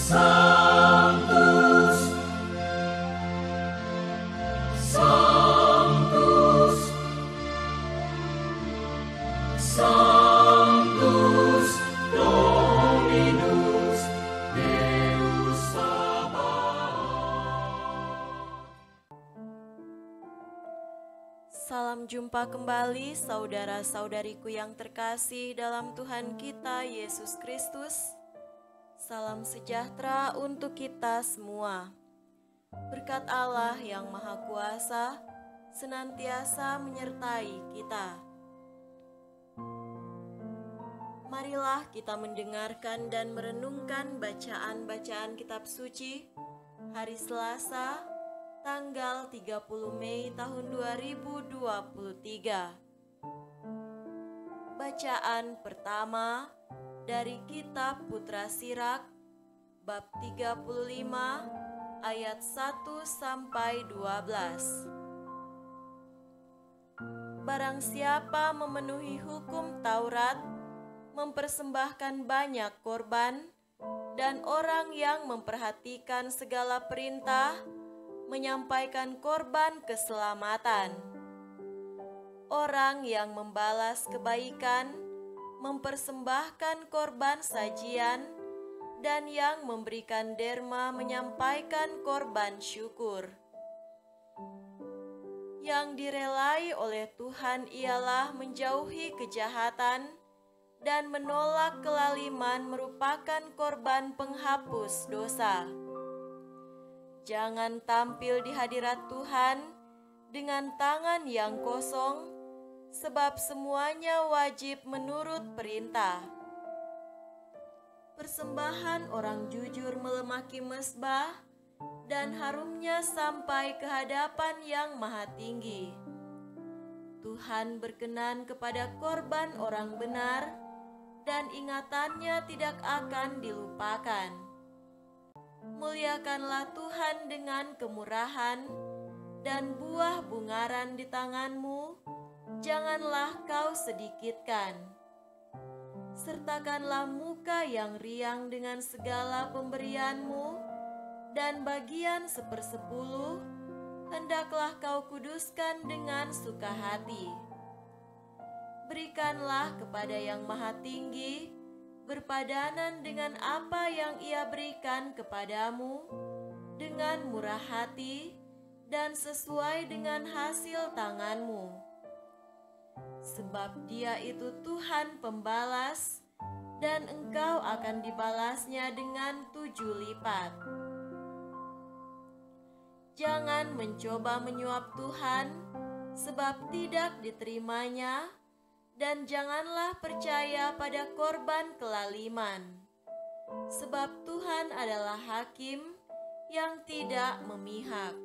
Sanctus, Sanctus, Sanctus Dominus Deus Sabaoth. Salam jumpa kembali saudara-saudariku yang terkasih dalam Tuhan kita Yesus Kristus. Salam sejahtera untuk kita semua. Berkat Allah yang Maha Kuasa senantiasa menyertai kita. Marilah kita mendengarkan dan merenungkan bacaan-bacaan kitab suci hari Selasa, tanggal 30 Mei tahun 2023. Bacaan pertama dari kitab Putra Sirak, bab 35, ayat 1 sampai 12. Barang siapa memenuhi hukum Taurat, mempersembahkan banyak korban, dan orang yang memperhatikan segala perintah, menyampaikan korban keselamatan. Orang yang membalas kebaikan, mempersembahkan korban sajian, dan yang memberikan derma menyampaikan korban syukur. Yang direlai oleh Tuhan ialah menjauhi kejahatan dan menolak kelaliman merupakan korban penghapus dosa. Jangan tampil di hadirat Tuhan dengan tangan yang kosong, sebab semuanya wajib menurut perintah. Persembahan orang jujur melemaki mezbah, dan harumnya sampai ke hadapan yang maha tinggi. Tuhan berkenan kepada korban orang benar, dan ingatannya tidak akan dilupakan. Muliakanlah Tuhan dengan kemurahan, dan buah bungaran di tanganmu janganlah kau sedikitkan. Sertakanlah muka yang riang dengan segala pemberianmu, dan bagian 1/10 hendaklah kau kuduskan dengan suka hati. Berikanlah kepada yang maha tinggi, berpadanan dengan apa yang ia berikan kepadamu, dengan murah hati dan sesuai dengan hasil tanganmu. Sebab Dia itu Tuhan pembalas, dan engkau akan dibalasnya dengan 7 lipat. Jangan mencoba menyuap Tuhan, sebab tidak diterimanya, dan janganlah percaya pada korban kelaliman. Sebab Tuhan adalah hakim yang tidak memihak.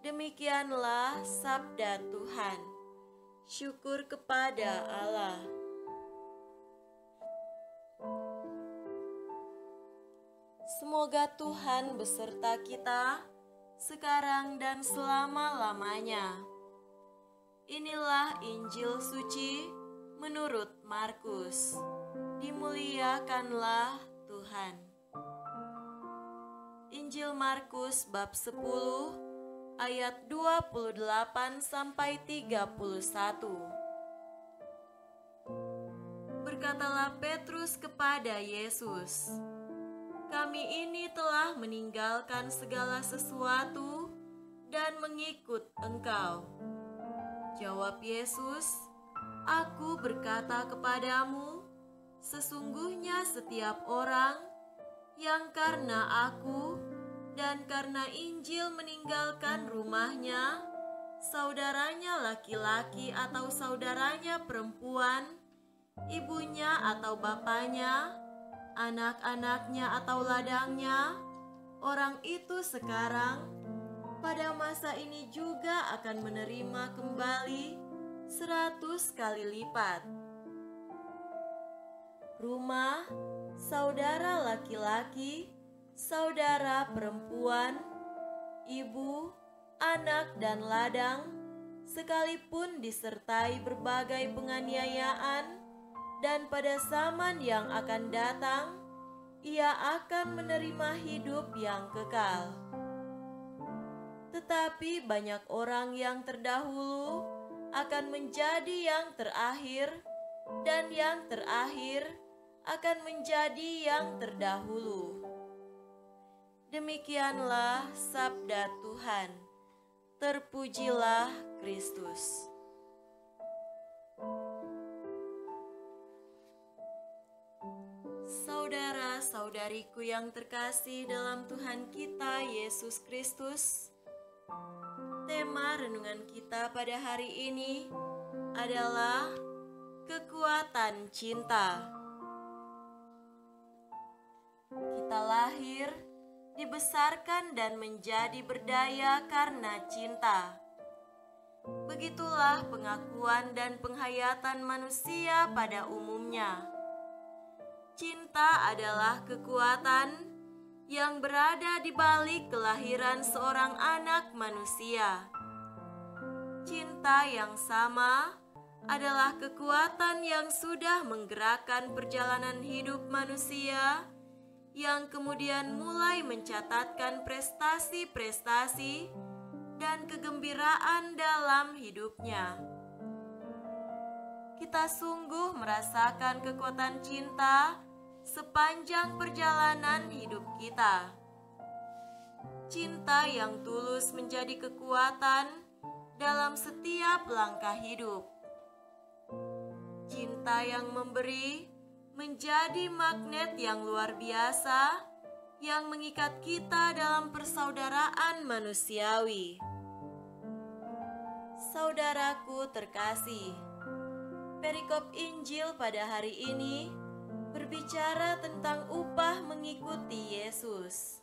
Demikianlah sabda Tuhan. Syukur kepada Allah. Semoga Tuhan beserta kita sekarang dan selama-lamanya. Inilah Injil suci menurut Markus. Dimuliakanlah Tuhan. Injil Markus bab 10 ayat 28 sampai 31. Berkatalah Petrus kepada Yesus, "Kami ini telah meninggalkan segala sesuatu dan mengikut Engkau." Jawab Yesus, "Aku berkata kepadamu, sesungguhnya setiap orang yang karena Aku dan karena Injil meninggalkan rumahnya, saudaranya laki-laki atau saudaranya perempuan, ibunya atau bapaknya, anak-anaknya atau ladangnya, orang itu sekarang pada masa ini juga akan menerima kembali 100 kali lipat. Rumah, saudara laki-laki, saudara perempuan, ibu, anak, dan ladang, sekalipun disertai berbagai penganiayaan, dan pada zaman yang akan datang, ia akan menerima hidup yang kekal. Tetapi banyak orang yang terdahulu akan menjadi yang terakhir, dan yang terakhir akan menjadi yang terdahulu. Demikianlah sabda Tuhan. Terpujilah Kristus. Saudara-saudariku yang terkasih dalam Tuhan kita Yesus Kristus, tema renungan kita pada hari ini adalah kekuatan cinta. Kita lahir, dibesarkan dan menjadi berdaya karena cinta. Begitulah pengakuan dan penghayatan manusia pada umumnya. Cinta adalah kekuatan yang berada di balik kelahiran seorang anak manusia. Cinta yang sama adalah kekuatan yang sudah menggerakkan perjalanan hidup manusia, yang kemudian mulai mencatatkan prestasi-prestasi dan kegembiraan dalam hidupnya. Kita sungguh merasakan kekuatan cinta sepanjang perjalanan hidup kita. Cinta yang tulus menjadi kekuatan dalam setiap langkah hidup. Cinta yang memberi menjadi magnet yang luar biasa yang mengikat kita dalam persaudaraan manusiawi. Saudaraku terkasih, perikop Injil pada hari ini berbicara tentang upah mengikuti Yesus.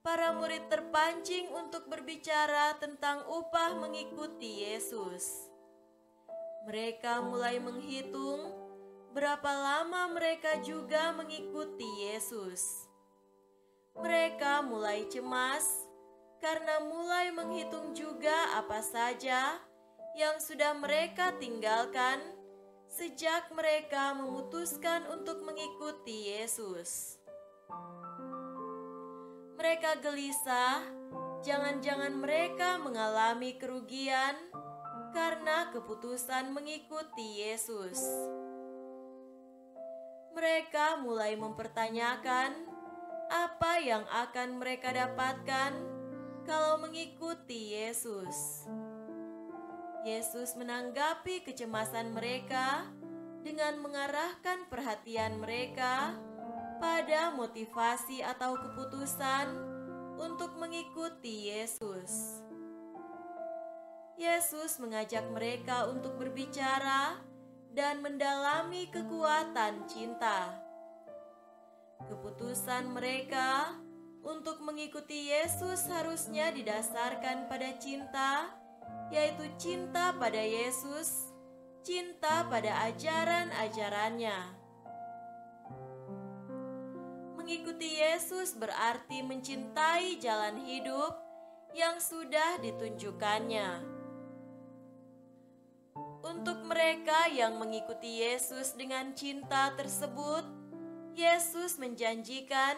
Para murid terpancing untuk berbicara tentang upah mengikuti Yesus. Mereka mulai menghitung berapa lama mereka juga mengikuti Yesus. Mereka mulai cemas karena mulai menghitung juga apa saja yang sudah mereka tinggalkan sejak mereka memutuskan untuk mengikuti Yesus. Mereka gelisah, jangan-jangan mereka mengalami kerugian karena keputusan mengikuti Yesus. Mereka mulai mempertanyakan apa yang akan mereka dapatkan kalau mengikuti Yesus. Yesus menanggapi kecemasan mereka dengan mengarahkan perhatian mereka pada motivasi atau keputusan untuk mengikuti Yesus. Yesus mengajak mereka untuk berbicara dan mendalami kekuatan cinta. Keputusan mereka untuk mengikuti Yesus harusnya didasarkan pada cinta, yaitu cinta pada Yesus, cinta pada ajaran-ajarannya. Mengikuti Yesus berarti mencintai jalan hidup yang sudah ditunjukkannya. Untuk mereka yang mengikuti Yesus dengan cinta tersebut, Yesus menjanjikan,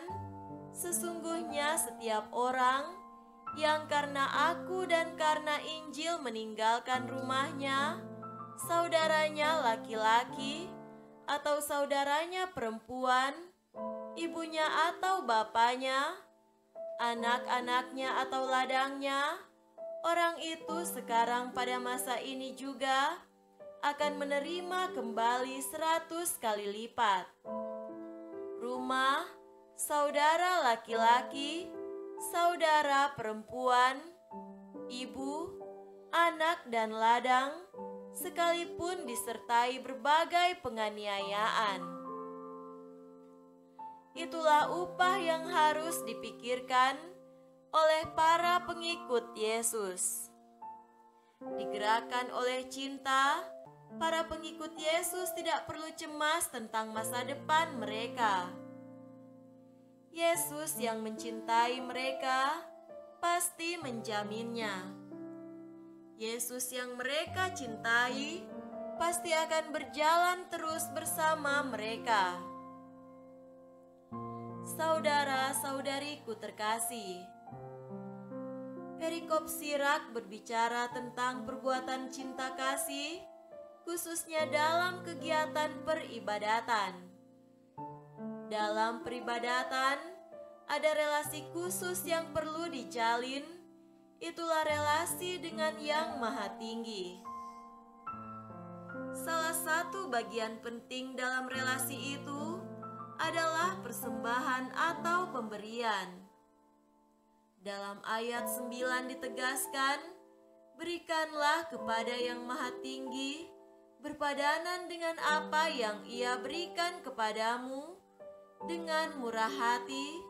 sesungguhnya setiap orang yang karena aku dan karena Injil meninggalkan rumahnya, saudaranya laki-laki atau saudaranya perempuan, ibunya atau bapaknya, anak-anaknya atau ladangnya, orang itu sekarang pada masa ini juga akan menerima kembali 100 kali lipat. Rumah, saudara laki-laki, saudara perempuan, ibu, anak dan ladang, sekalipun disertai berbagai penganiayaan. Itulah upah yang harus dipikirkan oleh para pengikut Yesus. Digerakkan oleh cinta, para pengikut Yesus tidak perlu cemas tentang masa depan mereka. Yesus yang mencintai mereka pasti menjaminnya. Yesus yang mereka cintai pasti akan berjalan terus bersama mereka. Saudara-saudariku terkasih, perikop Sirak berbicara tentang perbuatan cinta kasih, khususnya dalam kegiatan peribadatan. Dalam peribadatan, ada relasi khusus yang perlu dijalin, itulah relasi dengan Yang Maha Tinggi. Salah satu bagian penting dalam relasi itu adalah persembahan atau pemberian. Dalam ayat 9 ditegaskan, berikanlah kepada Yang Maha Tinggi berpadanan dengan apa yang Ia berikan kepadamu, dengan murah hati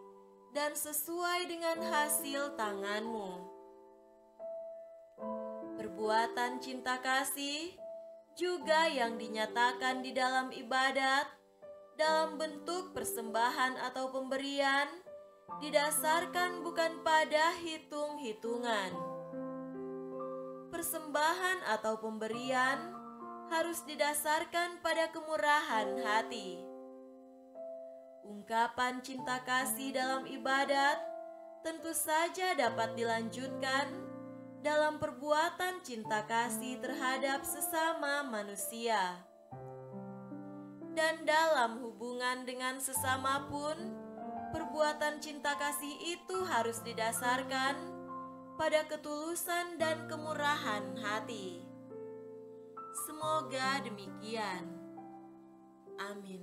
dan sesuai dengan hasil tanganmu. Perbuatan cinta kasih juga yang dinyatakan di dalam ibadat, dalam bentuk persembahan atau pemberian, didasarkan bukan pada hitung-hitungan. Persembahan atau pemberian harus didasarkan pada kemurahan hati. Ungkapan cinta kasih dalam ibadat tentu saja dapat dilanjutkan dalam perbuatan cinta kasih terhadap sesama manusia. Dan dalam hubungan dengan sesama pun, perbuatan cinta kasih itu harus didasarkan pada ketulusan dan kemurahan hati. Semoga demikian. Amin.